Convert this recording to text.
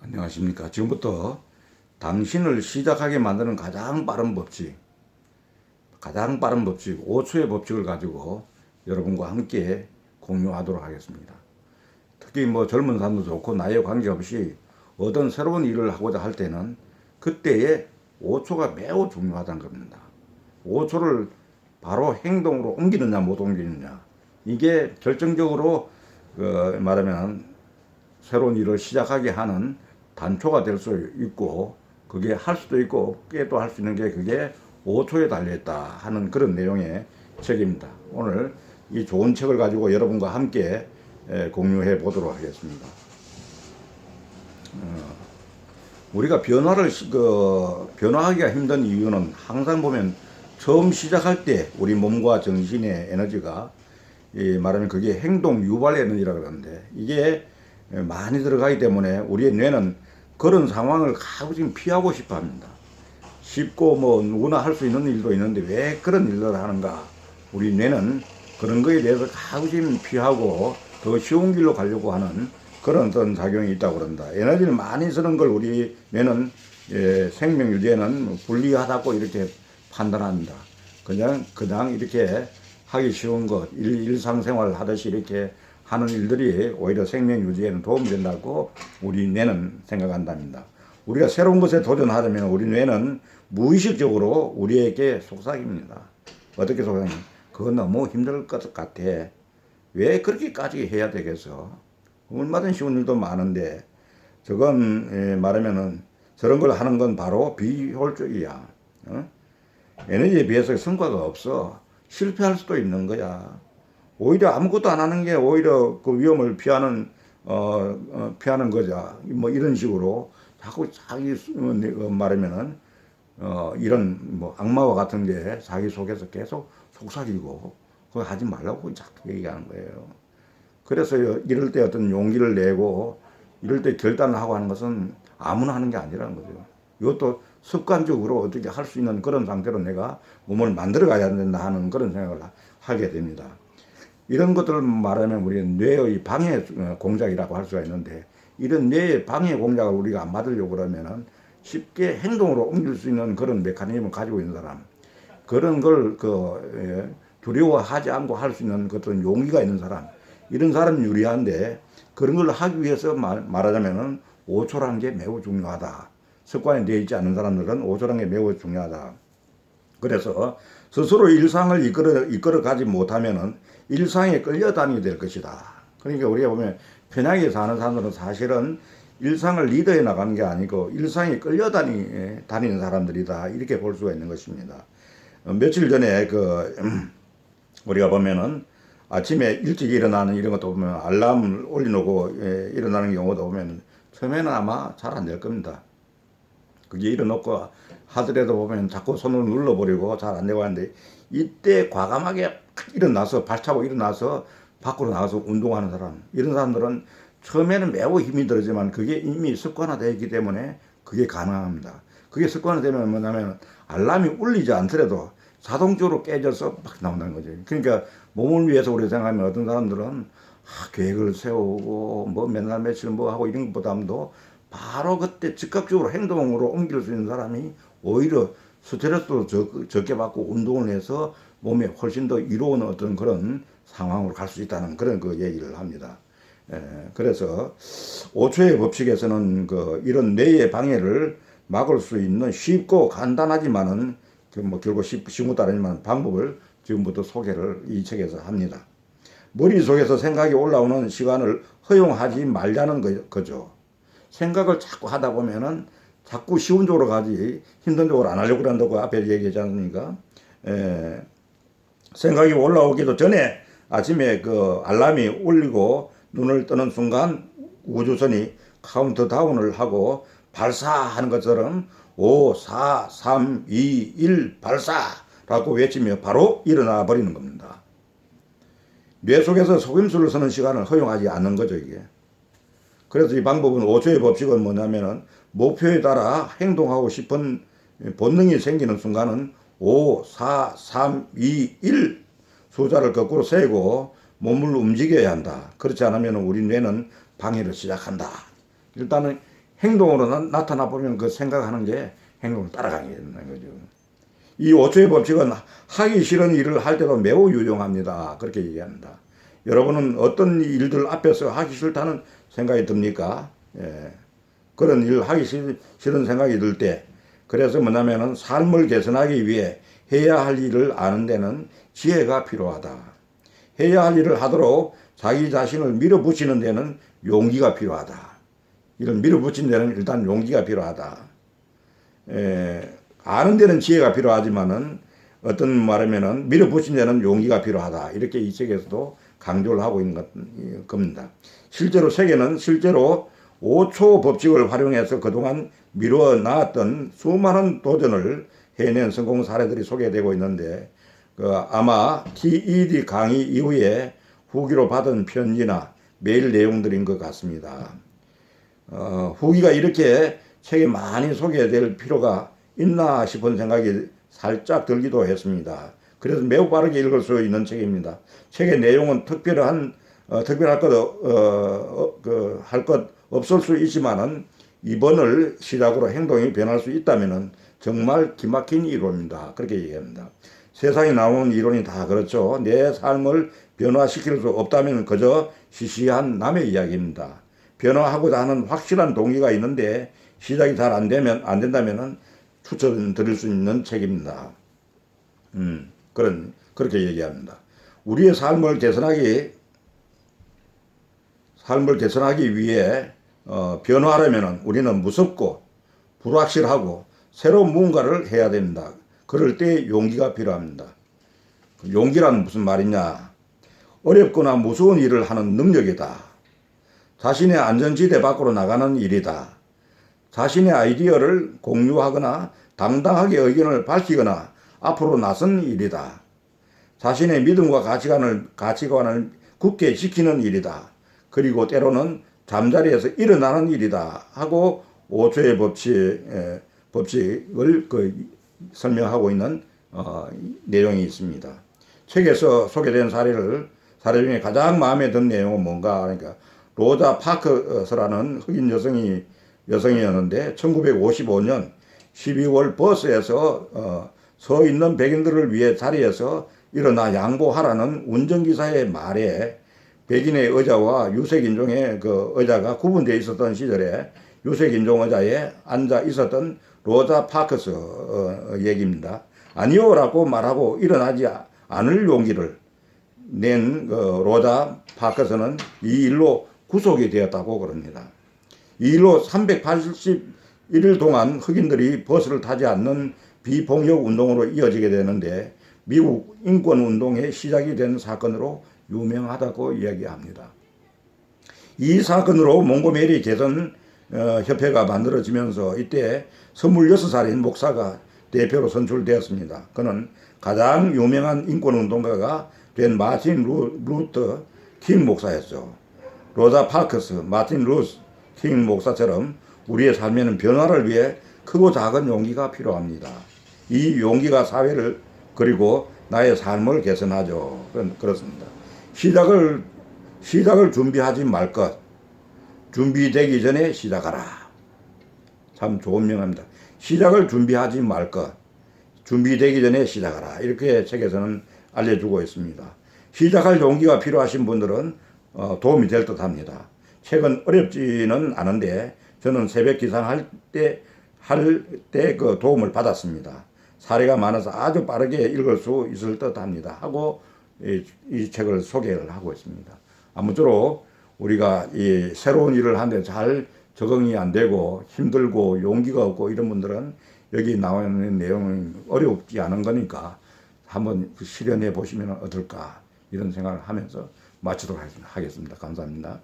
안녕하십니까. 지금부터 당신을 시작하게 만드는 가장 빠른 법칙 5초의 법칙을 가지고 여러분과 함께 공유하도록 하겠습니다. 특히 젊은 사람도 좋고 나이에 관계없이 어떤 새로운 일을 하고자 할 때는 그때의 5초가 매우 중요하다는 겁니다. 5초를 바로 행동으로 옮기느냐 못 옮기느냐, 이게 결정적으로 말하면 새로운 일을 시작하게 하는 단초가 될 수 있고, 그게 할 수도 있고 없게 또 할 수 있는 게 그게 5초에 달려있다 하는 그런 내용의 책입니다. 오늘 이 좋은 책을 가지고 여러분과 함께 공유해 보도록 하겠습니다. 우리가 변화하기가 힘든 이유는 항상 보면 처음 시작할 때 우리 몸과 정신의 에너지가 말하면 그게 행동 유발 에너지라 그러는데, 이게 많이 들어가기 때문에 우리의 뇌는 그런 상황을 가급적 피하고 싶어 합니다. 쉽고 누구나 할 수 있는 일도 있는데 왜 그런 일을 하는가? 우리 뇌는 그런 거에 대해서 가급적 피하고 더 쉬운 길로 가려고 하는 그런 어떤 작용이 있다고 그런다. 에너지를 많이 쓰는 걸 우리 뇌는 생명 유지에는 불리하다고 이렇게 판단합니다. 그냥 이렇게 하기 쉬운 것, 일상생활 하듯이 이렇게 하는 일들이 오히려 생명 유지에는 도움이 된다고 우리 뇌는 생각한답니다. 우리가 새로운 것에 도전하려면 우리 뇌는 무의식적으로 우리에게 속삭입니다. 어떻게 속삭이냐? 그건 너무 힘들 것 같아. 왜 그렇게까지 해야 되겠어? 얼마든지 쉬운 일도 많은데, 저건 말하면은 저런 걸 하는 건 바로 비효율적이야. 에너지에 비해서 성과가 없어. 실패할 수도 있는 거야. 오히려 아무것도 안 하는 게 오히려 그 위험을 피하는 거죠. 이런 식으로 자꾸 자기 말하면은 이런 악마와 같은 게 자기 속에서 계속 속삭이고 그거 하지 말라고 자꾸 얘기하는 거예요. 그래서 이럴 때 어떤 용기를 내고 이럴 때 결단을 하고 하는 것은 아무나 하는 게 아니라는 거죠. 이것도 습관적으로 어떻게 할 수 있는 그런 상태로 내가 몸을 만들어 가야 된다 하는 그런 생각을 하게 됩니다. 이런 것들을 말하면 우리가 뇌의 방해 공작이라고 할 수가 있는데, 이런 뇌의 방해 공작을 우리가 안 받으려고 그러면은 쉽게 행동으로 옮길 수 있는 그런 메커니즘을 가지고 있는 사람, 그런 걸 두려워하지 않고 할 수 있는 그런 용기가 있는 사람, 이런 사람이 유리한데, 그런 걸 하기 위해서 말하자면은 5초라는 게 매우 중요하다. 습관이 되어 있지 않은 사람들은 5초라는 게 매우 중요하다. 그래서 스스로 일상을 이끌어 가지 못하면은 일상에 끌려다니게 될 것이다. 그러니까 우리가 보면 편하게 사는 사람들은 사실은 일상을 리더해 나가는 게 아니고 일상에 끌려다니는 사람들이다. 이렇게 볼 수가 있는 것입니다. 며칠 전에 우리가 보면은 아침에 일찍 일어나는 이런 것도 보면 알람을 올려놓고 일어나는 경우도 보면 처음에는 아마 잘 안 될 겁니다. 그게 일어놓고 하더라도 보면 자꾸 손을 눌러버리고 잘 안 되고 하는데, 이때 과감하게 일어나서 발차고 일어나서 밖으로 나가서 운동하는 사람, 이런 사람들은 처음에는 매우 힘이 들지만 그게 이미 습관화되어 있기 때문에 그게 가능합니다. 그게 습관화되면 뭐냐면 알람이 울리지 않더라도 자동적으로 깨져서 막 나온다는 거죠. 그러니까 몸을 위해서 우리가 생각하면 어떤 사람들은 계획을 세우고 맨날 며칠 하고 이런 것보다도 바로 그때 즉각적으로 행동으로 옮길 수 있는 사람이 오히려 스트레스도 적게 받고 운동을 해서 몸에 훨씬 더 이로운 어떤 그런 상황으로 갈 수 있다는 그런 얘기를 합니다. 그래서 5초의 법칙에서는 이런 뇌의 방해를 막을 수 있는 쉽고 간단하지만은 결국 쉬운 것도 아니지만 방법을 지금부터 소개를 이 책에서 합니다. 머릿속에서 생각이 올라오는 시간을 허용하지 말자는 거죠. 생각을 자꾸 하다 보면은 자꾸 쉬운 쪽으로 가지 힘든 쪽으로 안 하려고 그런다고 앞에 얘기하지 않습니까? 생각이 올라오기도 전에 아침에 알람이 울리고 눈을 뜨는 순간 우주선이 카운트다운을 하고 발사하는 것처럼 5, 4, 3, 2, 1 발사라고 외치며 바로 일어나 버리는 겁니다. 뇌 속에서 속임수를 쓰는 시간을 허용하지 않는 거죠, 이게. 그래서 이 방법은 5초의 법칙은 뭐냐면은 목표에 따라 행동하고 싶은 본능이 생기는 순간은 5, 4, 3, 2, 1 숫자를 거꾸로 세고 몸을 움직여야 한다. 그렇지 않으면 우리 뇌는 방해를 시작한다. 일단은 행동으로 나타나 보면 그 생각하는 게 행동을 따라가게 되는 거죠. 이 5초의 법칙은 하기 싫은 일을 할 때도 매우 유용합니다. 그렇게 얘기합니다. 여러분은 어떤 일들 앞에서 하기 싫다는 생각이 듭니까? 예. 그런 일을 하기 싫은 생각이 들 때, 그래서 뭐냐면은 삶을 개선하기 위해 해야 할 일을 아는 데는 지혜가 필요하다. 해야 할 일을 하도록 자기 자신을 밀어붙이는 데는 용기가 필요하다. 이런 밀어붙이는 데는 일단 용기가 필요하다. 아는 데는 지혜가 필요하지만은 어떤 말하면은 밀어붙이는 데는 용기가 필요하다. 이렇게 이 책에서도 강조를 하고 있는 겁니다. 실제로 세계는 실제로 5초 법칙을 활용해서 그동안 미루어 나왔던 수많은 도전을 해낸 성공 사례들이 소개되고 있는데, 아마 TED 강의 이후에 후기로 받은 편지나 메일 내용들인 것 같습니다. 후기가 이렇게 책에 많이 소개될 필요가 있나 싶은 생각이 살짝 들기도 했습니다. 그래서 매우 빠르게 읽을 수 있는 책입니다. 책의 내용은 특별할 것 없을 수 있지만은 이번을 시작으로 행동이 변할 수 있다면은 정말 기막힌 이론입니다. 그렇게 얘기합니다. 세상에 나오는 이론이 다 그렇죠. 내 삶을 변화시킬 수 없다면 그저 시시한 남의 이야기입니다. 변화하고자 하는 확실한 동기가 있는데 시작이 잘 안 된다면은 추천드릴 수 있는 책입니다. 그렇게 얘기합니다. 우리의 삶을 개선하기 위해 변화하려면 우리는 무섭고 불확실하고 새로운 무언가를 해야 됩니다. 그럴 때 용기가 필요합니다. 용기란 무슨 말이냐? 어렵거나 무서운 일을 하는 능력이다. 자신의 안전지대 밖으로 나가는 일이다. 자신의 아이디어를 공유하거나 당당하게 의견을 밝히거나 앞으로 나선 일이다. 자신의 믿음과 가치관을 굳게 지키는 일이다. 그리고 때로는 잠자리에서 일어나는 일이다 하고 5초의 법칙을 설명하고 있는 내용이 있습니다. 책에서 소개된 사례 중에 가장 마음에 든 내용은 뭔가 하니까, 로자 파커스라는 흑인 여성이었는데 1955년 12월 버스에서 서 있는 백인들을 위해 자리에서 일어나 양보하라는 운전기사의 말에 백인의 의자와 유색인종의 의자가 구분되어 있었던 시절에 유색인종 의자에 앉아 있었던 로자 파커스 얘기입니다. 아니요라고 말하고 일어나지 않을 용기를 낸 로자 파커스는 이 일로 구속이 되었다고 그럽니다. 이 일로 381일 동안 흑인들이 버스를 타지 않는 비폭력 운동으로 이어지게 되는데, 미국 인권운동의 시작이 된 사건으로 유명하다고 이야기합니다. 이 사건으로 몽고메리 개선 협회가 만들어지면서 이때 26살인 목사가 대표로 선출되었습니다. 그는 가장 유명한 인권운동가가 된 마틴 루터 킹 목사였죠. 로자 파커스, 마틴 루터 킹 목사처럼 우리의 삶에는 변화를 위해 크고 작은 용기가 필요합니다. 이 용기가 사회를 그리고 나의 삶을 개선하죠. 그렇습니다. 시작을 준비하지 말 것. 준비되기 전에 시작하라. 참 좋은 명입니다. 시작을 준비하지 말 것. 준비되기 전에 시작하라. 이렇게 책에서는 알려주고 있습니다. 시작할 용기가 필요하신 분들은 도움이 될 듯 합니다. 책은 어렵지는 않은데 저는 새벽 기상할 때 그 도움을 받았습니다. 사례가 많아서 아주 빠르게 읽을 수 있을 듯 합니다. 하고 이 책을 소개를 하고 있습니다. 아무쪼록 우리가 이 새로운 일을 하는데 잘 적응이 안 되고 힘들고 용기가 없고 이런 분들은 여기 나와 있는 내용은 어렵지 않은 거니까 한번 실현해 보시면 어떨까, 이런 생각을 하면서 마치도록 하겠습니다. 감사합니다.